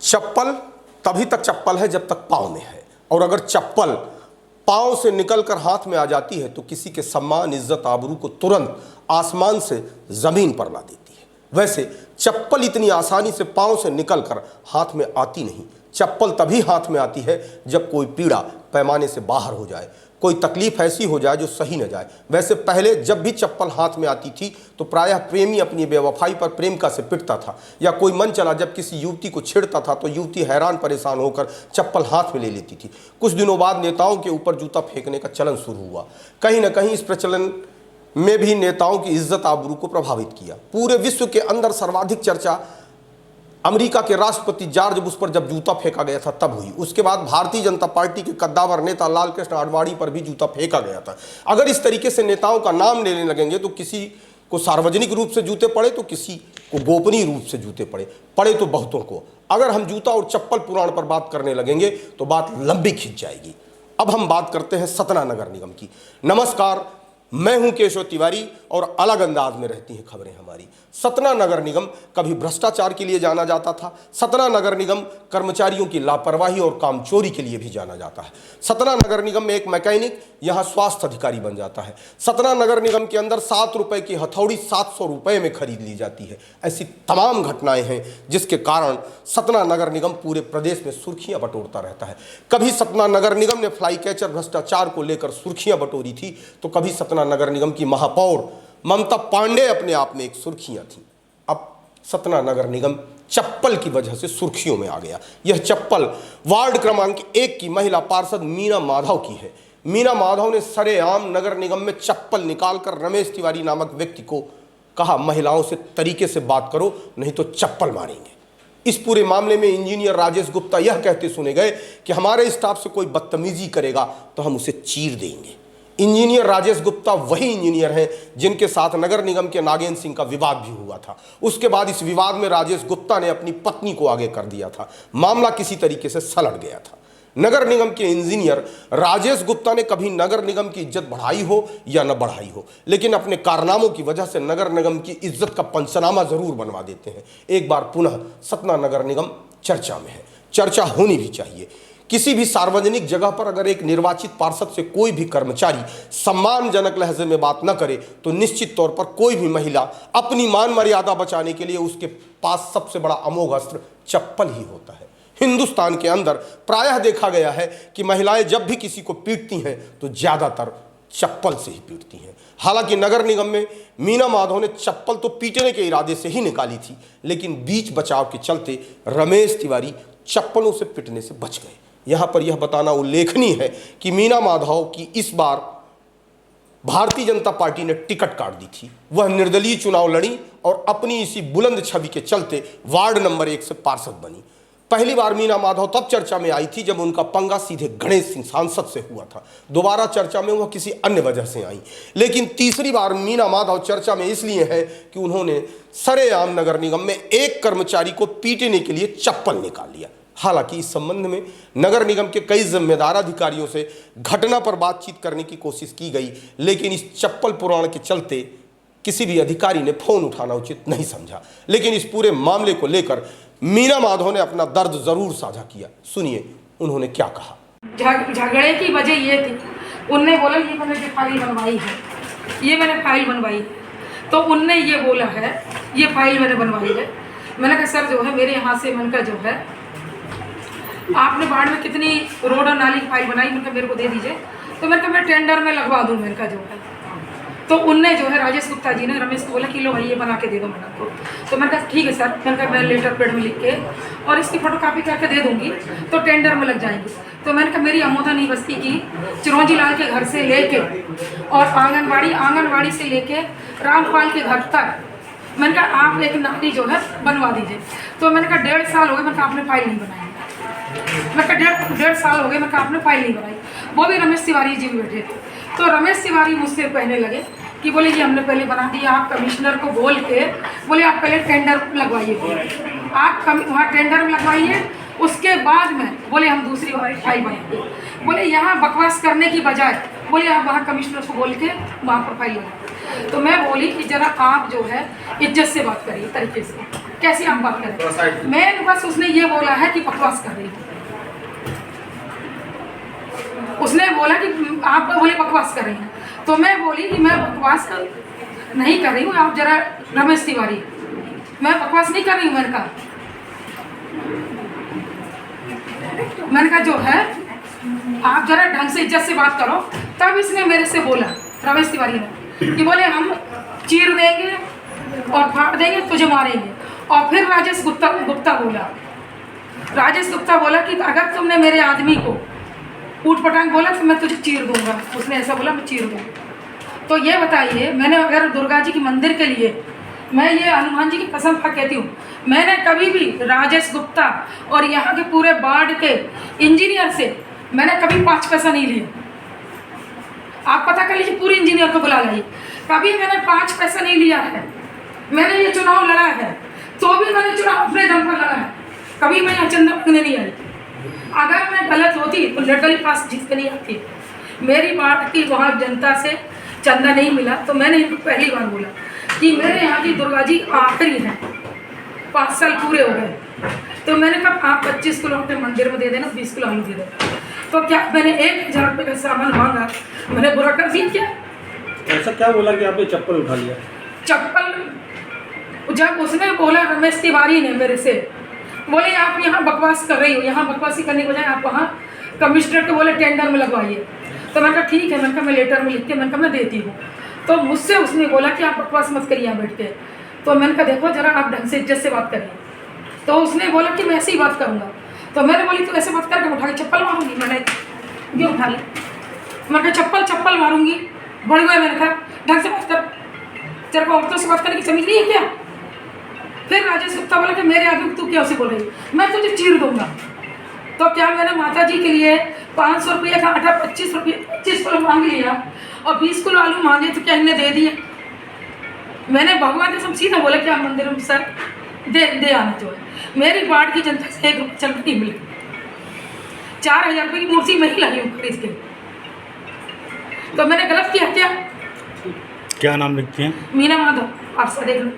चप्पल तभी तक चप्पल है जब तक पाँव में है, और अगर चप्पल पाँव से निकलकर हाथ में आ जाती है तो किसी के सम्मान, इज्जत, आबरू को तुरंत आसमान से ज़मीन पर ला देती है। वैसे चप्पल इतनी आसानी से पाँव से निकलकर हाथ में आती नहीं। चप्पल तभी हाथ में आती है जब कोई पीड़ा पैमाने से बाहर हो जाए, कोई तकलीफ ऐसी हो जाए जो सही न जाए। वैसे पहले जब भी चप्पल हाथ में आती थी तो प्रायः प्रेमी अपनी बेवफाई पर प्रेमिका से पिटता था, या कोई मन चला जब किसी युवती को छेड़ता था तो युवती हैरान परेशान होकर चप्पल हाथ में ले लेती थी। कुछ दिनों बाद नेताओं के ऊपर जूता फेंकने का चलन शुरू हुआ। कहीं न कहीं इस प्रचलन में भी नेताओं की इज्जत आबरू को प्रभावित किया। पूरे विश्व के अंदर सर्वाधिक चर्चा अमेरिका के राष्ट्रपति जॉर्ज बुश पर जब जूता फेंका गया था तब हुई। उसके बाद भारतीय जनता पार्टी के कद्दावर नेता लाल कृष्ण आडवाणी पर भी जूता फेंका गया था। अगर इस तरीके से नेताओं का नाम लेने लगेंगे तो किसी को सार्वजनिक रूप से जूते पड़े तो किसी को गोपनीय रूप से जूते पड़े तो बहुतों को। अगर हम जूता और चप्पल पुराण पर बात करने लगेंगे तो बात लंबी खिंच जाएगी। अब हम बात करते हैं सतना नगर निगम की। नमस्कार, मैं हूं केशव तिवारी और अलग अंदाज में रहती हैं खबरें हमारी। सतना नगर निगम कभी भ्रष्टाचार के लिए जाना जाता था। सतना नगर निगम कर्मचारियों की लापरवाही और कामचोरी के लिए भी जाना जाता है। सतना नगर निगम में एक मैकेनिक यहां स्वास्थ्य अधिकारी बन जाता है। सतना नगर निगम के अंदर 7 रुपए की हथौड़ी 700 रुपए में खरीद ली जाती है। ऐसी तमाम घटनाएं हैं जिसके कारण सतना नगर निगम पूरे प्रदेश में सुर्खियां बटोरता रहता है। कभी सतना नगर निगम ने फ्लाई कैचर भ्रष्टाचार को लेकर सुर्खियां बटोरी थी तो कभी सतना नगर निगम की महापौर ममता पांडे अपने आप में एक सुर्खियां थी। अब सतना नगर निगम चप्पल की वजह से सुर्खियों में आ गया। यह चप्पल वार्ड क्रमांक 1 की महिला पार्षद मीना माधव की है। मीना माधव ने सरेआम नगर निगम में चप्पल निकालकर रमेश तिवारी नामक व्यक्ति को कहा, महिलाओं से तरीके से बात करो नहीं तो चप्पल मारेंगे। इस पूरे मामले में इंजीनियर राजेश गुप्ता यह कहते सुने गए कि हमारे स्टाफ से कोई बदतमीजी करेगा तो हम उसे चीर देंगे। इंजीनियर राजेश गुप्ता वही इंजीनियर हैं जिनके साथ नगर निगम के नागेंद्र सिंह का विवाद भी हुआ था। उसके बाद इस विवाद में राजेश गुप्ता ने अपनी पत्नी को आगे कर दिया था। मामला किसी तरीके से सलट गया था। नगर निगम के इंजीनियर राजेश गुप्ता ने कभी नगर निगम की इज्जत बढ़ाई हो या न बढ़ाई हो, लेकिन अपने कारनामों की वजह से नगर निगम की इज्जत का पंचनामा जरूर बनवा देते हैं। एक बार पुनः सतना नगर निगम चर्चा में है। चर्चा होनी भी चाहिए। किसी भी सार्वजनिक जगह पर अगर एक निर्वाचित पार्षद से कोई भी कर्मचारी सम्मानजनक लहजे में बात न करे तो निश्चित तौर पर कोई भी महिला अपनी मान मर्यादा बचाने के लिए उसके पास सबसे बड़ा अमोघ अस्त्र चप्पल ही होता है। हिंदुस्तान के अंदर प्रायः देखा गया है कि महिलाएं जब भी किसी को पीटती हैं तो ज्यादातर चप्पल से ही पीटती हैं। हालांकि नगर निगम में मीना माधव ने चप्पल तो पीटने के इरादे से ही निकाली थी, लेकिन बीच बचाव के चलते रमेश तिवारी चप्पलों से पिटने से बच गए। यहां पर यह बताना उल्लेखनीय है कि मीना माधव की इस बार भारतीय जनता पार्टी ने टिकट काट दी थी। वह निर्दलीय चुनाव लड़ी और अपनी इसी बुलंद छवि के चलते वार्ड नंबर 1 से पार्षद बनी। पहली बार मीना माधव तब चर्चा में आई थी जब उनका पंगा सीधे गणेश सिंह सांसद से हुआ था। दोबारा चर्चा में वह किसी अन्य वजह से आई। लेकिन तीसरी बार मीना माधव चर्चा में इसलिए है कि उन्होंने सरेआम नगर निगम में एक कर्मचारी को पीटने के लिए चप्पल निकाल लिया। हालांकि इस संबंध में नगर निगम के कई जिम्मेदार अधिकारियों से घटना पर बातचीत करने की कोशिश की गई, लेकिन इस चप्पल पुराण के चलते किसी भी अधिकारी ने फोन उठाना उचित नहीं समझा। लेकिन इस पूरे मामले को लेकर मीना माधव ने अपना दर्द जरूर साझा किया। सुनिए उन्होंने क्या कहा। झगड़े की वजह ये थी, उनने बोला ये मैंने जो फाइल बनवाई है, ये मैंने फाइल बनवाई है, तो उनने ये बोला है ये फाइल मैंने बनवाई है। मैंने कहा सर जो है मेरे यहाँ से मन का जो है आपने बाढ़ में कितनी रोड और नाली की फाइल बनाई, मैंने कहा मेरे को दे दीजिए। तो मैंने कहा मैं टेंडर में लगवा दूँ मैंने कहा जो है। तो उनने जो है राजेश गुप्ता जी ने रमेश को बोला कि लो भाई ये बना के दे दो मैडम को। तो मैंने कहा ठीक है सर। मैंने कहा मैं लेटर पैड में लिख के और इसकी फोटोकॉपी करके दे दूंगी तो टेंडर में लग जाएंगे। तो मैंने कहा मेरी अमोदनी बस्ती की चिरौंजी लाल के घर से लेके और आंगनबाड़ी से लेके रामपाल के घर तक मैंने कहा आप एक नाली जो है बनवा दीजिए। तो मैंने कहा 1.5 साल हो गए, मैंने कहा आपने फाइल नहीं बनाई। मैं कहा 1.5 साल हो गए, मैं आपने फाइल नहीं बनाई। वो भी रमेश तिवारी जी बैठे थे। तो रमेश तिवारी मुझसे कहने लगे कि बोले जी हमने पहले बना दिया, आप कमिश्नर को बोल के बोले आप पहले टेंडर लगवाइए, आप वहाँ टेंडर में लगवाइए, उसके बाद में बोले हम दूसरी फाइल बनाएंगे। बोले यहाँ बकवास करने की बजाय बोले आप वहाँ कमिश्नर को बोल के वहाँ पर फाइल लगाए। तो मैं बोली कि जरा आप जो है इज्जत से बात करिए, तरीके से, कैसी आप बात करें। मैं बस उसने ये बोला है कि बकवास कर रही हूँ। उसने बोला कि आप बोले बकवास कर रही हैं, तो मैं बोली कि मैं बकवास नहीं कर रही हूँ, आप जरा रमेश तिवारी, मैं बकवास नहीं कर रही हूँ। मैंने कहा जो है आप जरा ढंग से इज्जत से बात करो। तब इसने मेरे से बोला, रमेश तिवारी ने, कि बोले हम चीर देंगे और फाड़ देंगे, तुझे मारेंगे। और फिर राजेश गुप्ता बोला कि अगर तुमने मेरे आदमी को ऊट पटांग बोला तो मैं तुझे चीर दूंगा। उसने ऐसा बोला, मैं चीर दूंगा। तो ये बताइए, मैंने अगर दुर्गा जी के मंदिर के लिए, मैं ये हनुमान जी की कसम खा कहती हूँ, मैंने कभी भी राजेश गुप्ता और यहाँ के पूरे वार्ड के इंजीनियर से मैंने कभी 5 पैसा नहीं लिया। आप पता कर लीजिए, पूरे इंजीनियर को बुला लाइए, कभी मैंने 5 पैसा नहीं लिया है। मैंने ये चुनाव लड़ा है तो भी मैंने चुनाव अपने दम पर लड़ा है, कभी मैं यहाँ चंदा मांगने नहीं आई। अगर मैं गलत होती तो लड़कली पास जीत के नहीं आती। मेरी बात की वहाँ जनता से चंदा नहीं मिला, तो मैंने इनको पहली बार बोला कि मेरे यहाँ की दुर्गा जी आखिरी है, 5 साल पूरे हो गए। तो मैंने कहा आप 25 किलो अपने मंदिर में दे देना, 20 किलो आलू दे देना। तो क्या मैंने 1000 रुपये का सामान मांगा, मैंने बुरा कर दिया क्या? ऐसा क्या बोला कि आपने चप्पल उठा लिया? चप्पल जब उसने बोला, रमेश तिवारी ने मेरे से बोले आप यहाँ बकवास कर रही हो, यहाँ बकवासी करने के बजाय आप वहाँ कमिश्नर को बोले टेंडर में लगवाइए। तो मैंने कहा ठीक है, मैंने कहा मैं लेटर में लिख के मैंने कहा मैं देती हूँ। तो मुझसे उसने बोला कि आप बकवास मत करिए यहाँ बैठ के। तो मैंने कहा देखो जरा आप ढंग से इज्जत से बात करिए। तो उसने बोला कि मैं ऐसे ही बात करूँगा। तो मैंने बोली तो ऐसे बात करके उठा के चप्पल मारूंगी। मैंने ये उठा ली, मैंने कहा चप्पल मारूंगी, बड़ी हुआ। मैंने कहा ढंग से बात कर, तेरे को औरतों से बात करने की समझ नहीं है क्या? फिर राजेश गुप्ता बोला कि मेरे आदमी को तू क्या उसे बोल रही, मैं तुझे चीर दूंगा। तो क्या मैंने माता जी के लिए 500 रुपये का आटा 25 किलो मांग लिया और 20 किलो आलू मांगे, तो क्या इन्हें दे दिए? मैंने भगवान के सब सीधा बोला कि आप मंदिर में सर दे आना। जो है मेरी वार्ड की जनता से 1 रुपये चंदा नहीं मिले। 4000 रुपये की मूर्ति मैं ही लाई हूँ खरीद के। तो मैंने गलत किया क्या? क्या नाम लिखते हैं? मीना माधव, आप सब देख लो।